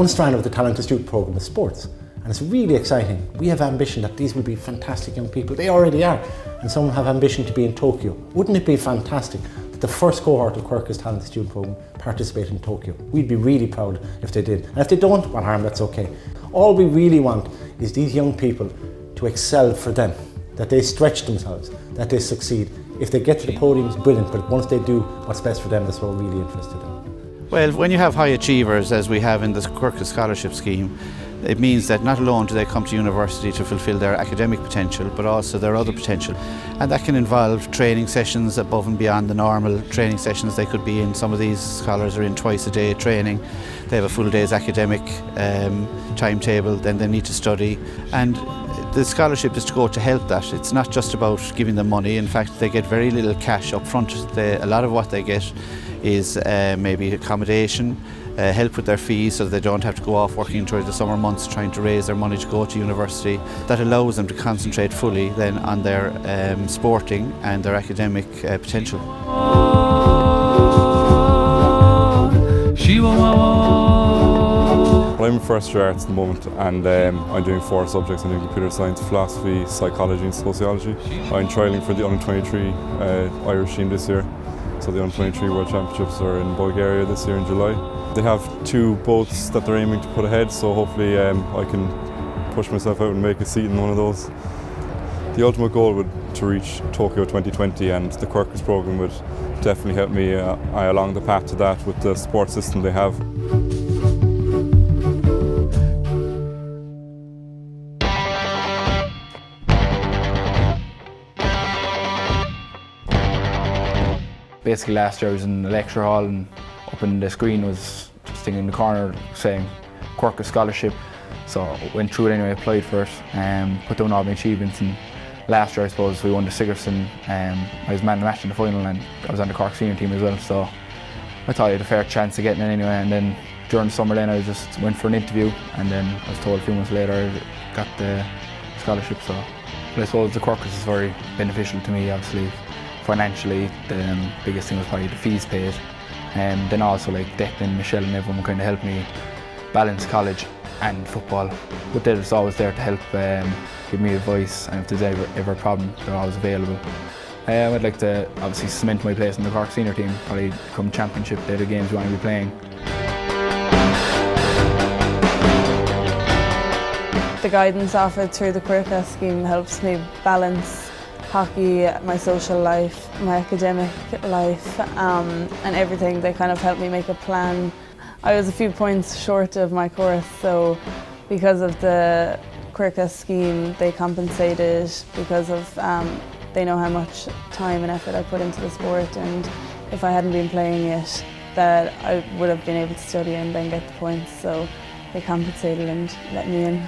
One strand of the Talented Student Programme is sports, and it's really exciting. We have ambition that these will be fantastic young people. They already are, and some have ambition to be in Tokyo. Wouldn't it be fantastic that the first cohort of Quercus Talented Student Programme participate in Tokyo? We'd be really proud if they did, and if they don't, well, harm, that's okay. All we really want is these young people to excel for them, that they stretch themselves, that they succeed. If they get to the podium, it's brilliant, but once they do what's best for them, that's what we're really interested in. Well, when you have high achievers, as we have in this Quercus scholarship scheme, it means that not alone do they come to university to fulfil their academic potential, but also their other potential. And that can involve training sessions above and beyond the normal training sessions they could be in. Some of these scholars are in twice a day training. They have a full day's academic timetable, then they need to study. And the scholarship is to go to help that. It's not just about giving them money. In fact, they get very little cash up front. A lot of what they get is maybe accommodation, help with their fees so that they don't have to go off working during the summer months trying to raise their money to go to university. That allows them to concentrate fully then on their sporting and their academic potential. Well, I'm in first year arts at the moment, and I'm doing 4 subjects. I'm doing computer science, philosophy, psychology and sociology. I'm trialling for the under-23 Irish team this year. So the under-23 World Championships are in Bulgaria this year in July. They have 2 boats that they're aiming to put ahead, so hopefully I can push myself out and make a seat in one of those. The ultimate goal would to reach Tokyo 2020, and the Quercus programme would definitely help me along the path to that with the support system they have. Basically last year I was in the lecture hall, and up in the screen was just thing in the corner saying Quercus scholarship. So I went through it anyway, applied for it, put down all my achievements, and last year I suppose we won the Sigerson. I was man of the match in the final, and I was on the Cork senior team as well, so I thought I had a fair chance of getting it anyway. And then during the summer then I just went for an interview, and then I was told a few months later I got the scholarship. So but I suppose the Quercus is very beneficial to me. Obviously financially, the biggest thing was probably the fees paid, and then also like Declan, Michelle and everyone kind of helped me balance college and football. But they're just always there to help give me advice, and if there's ever a problem, they're always available. I'd like to obviously cement my place in the Cork senior team, probably come championship, they're the games we want to be playing. The guidance offered through the Quercus scheme helps me balance hockey, my social life, my academic life, and everything. They kind of helped me make a plan. I was a few points short of my course, so because of the Quercus scheme they compensated because of they know how much time and effort I put into the sport, and if I hadn't been playing it that I would have been able to study and then get the points, so they compensated and let me in.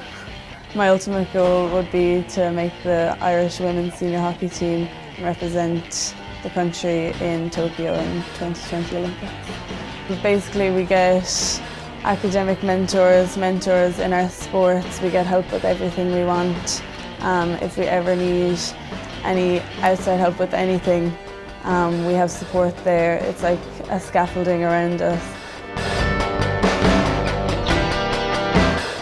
My ultimate goal would be to make the Irish women's senior hockey team represent the country in Tokyo in 2020 Olympics. Basically we get academic mentors in our sports, we get help with everything we want. If we ever need any outside help with anything, we have support there. It's like a scaffolding around us.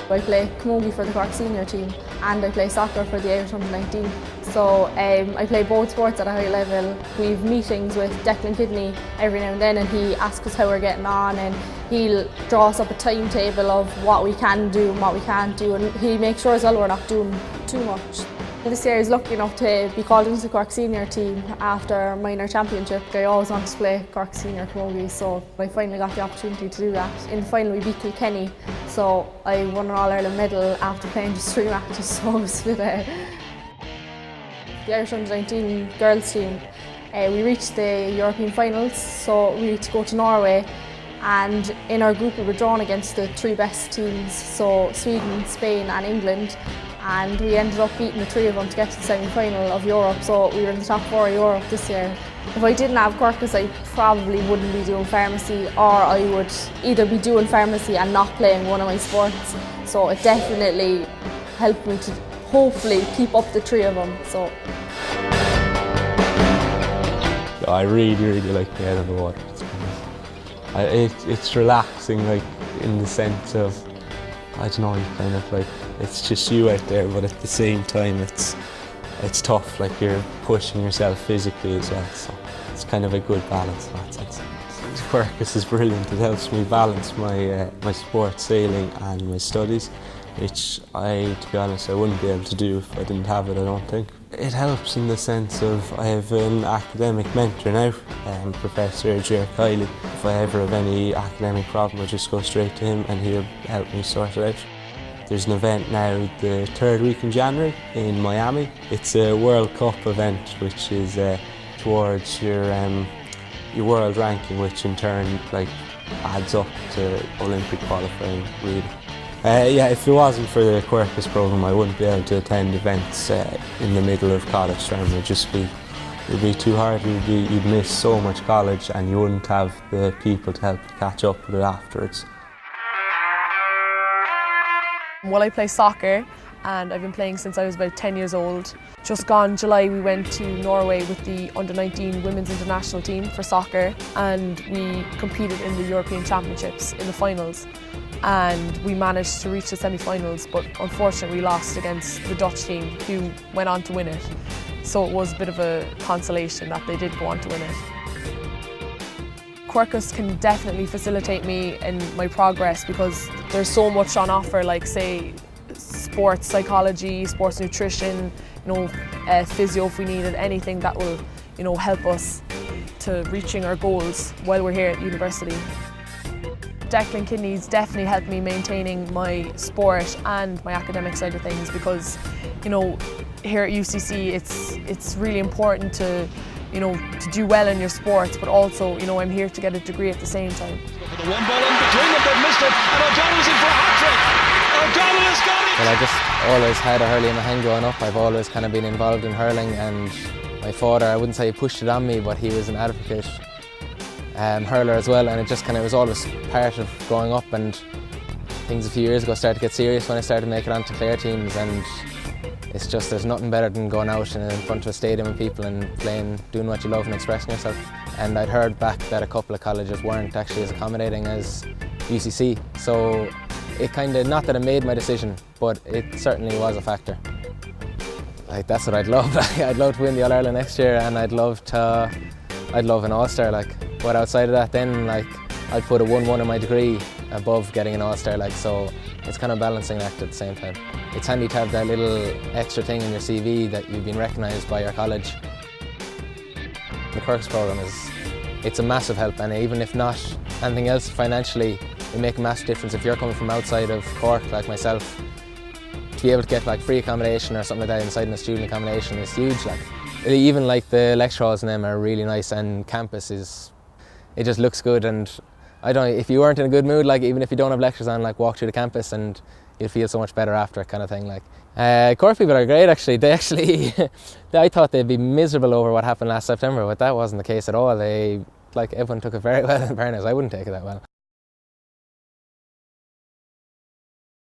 I play camogie for the Cork senior team, and I play soccer for the Irish under-19. So I play both sports at a high level. We have meetings with Declan Kidney every now and then, and he asks us how we're getting on, and he'll draw us up a timetable of what we can do and what we can't do, and he makes sure as well we're not doing too much. This year I was lucky enough to be called into the Cork senior team after minor championship. I always wanted to play Cork senior camogie, so I finally got the opportunity to do that. In the final we beat Kilkenny, so I won an All-Ireland medal after playing just 3 matches, so it was a bit the Irish under-19 girls team. We reached the European finals, so we need to go to Norway, and in our group we were drawn against the 3 best teams, so Sweden, Spain and England. And we ended up beating the 3 of them to get to the semi-final of Europe, so we were in the top 4 of Europe this year. If I didn't have Quercus, I probably wouldn't be doing pharmacy, or I would either be doing pharmacy and not playing one of my sports. So it definitely helped me to hopefully keep up the 3 of them. So I really like being out on the water. It's relaxing, like in the sense of I don't know, you kind of like, it's just you out there, but at the same time it's tough, like you're pushing yourself physically as well, so it's kind of a good balance in that sense. Quercus is brilliant. It helps me balance my sport, sailing, and my studies, which to be honest, I wouldn't be able to do if I didn't have it, I don't think. It helps in the sense of I have an academic mentor now, Professor Quercus. If I ever have any academic problem, I just go straight to him and he'll help me sort it out. There's an event now the 3rd week in January in Miami. It's a World Cup event which is towards your world ranking, which in turn adds up to Olympic qualifying, really. Yeah, if it wasn't for the Quercus program, I wouldn't be able to attend events in the middle of college term. It'd be too hard. You'd miss so much college, and you wouldn't have the people to help you catch up with it afterwards. Well, I play soccer, and I've been playing since I was about 10 years old. Just gone July, we went to Norway with the under-19 women's international team for soccer, and we competed in the European Championships in the finals. And we managed to reach the semi-finals, but unfortunately we lost against the Dutch team, who went on to win it. So it was a bit of a consolation that they did go on to win it. Quercus can definitely facilitate me in my progress because there's so much on offer, like say sports psychology, sports nutrition, physio if we needed, anything that will help us to reaching our goals while we're here at university. Declan Kidney's definitely helped me maintaining my sport and my academic side of things because, here at UCC it's really important to do well in your sports, but also, I'm here to get a degree at the same time. The one ball in between them, they've missed it, and O'Donnell's in for a hat-trick. O'Donnell has got it! Well, I just always had a hurling in my hand growing up. I've always kind of been involved in hurling, and my father, I wouldn't say he pushed it on me, but he was an advocate hurler as well, and it was always part of growing up. And things a few years ago started to get serious when I started making it onto Clare teams, and it's just, there's nothing better than going out and in front of a stadium with people and playing, doing what you love and expressing yourself. And I'd heard back that a couple of colleges weren't actually as accommodating as UCC, so it not that it made my decision, but it certainly was a factor. That's what I'd love. I'd love to win the All-Ireland next year, and I'd love an All-Star, but outside of that then, I'd put a 1-1 in my degree above getting an All-Star, so it's kind of balancing act at the same time. It's handy to have that little extra thing in your CV that you've been recognised by your college. The Quercus program it's a massive help, and even if not anything else financially, it makes a massive difference if you're coming from outside of Cork like myself. To be able to get free accommodation or something like that inside in a student accommodation is huge. Even the lecture halls in them are really nice, and campus it just looks good. And if you weren't in a good mood, even if you don't have lectures on, walk through the campus and you'll feel so much better after, kind of thing. Cork people are great actually. I thought they'd be miserable over what happened last September, but that wasn't the case at all. Everyone took it very well in fairness. I wouldn't take it that well.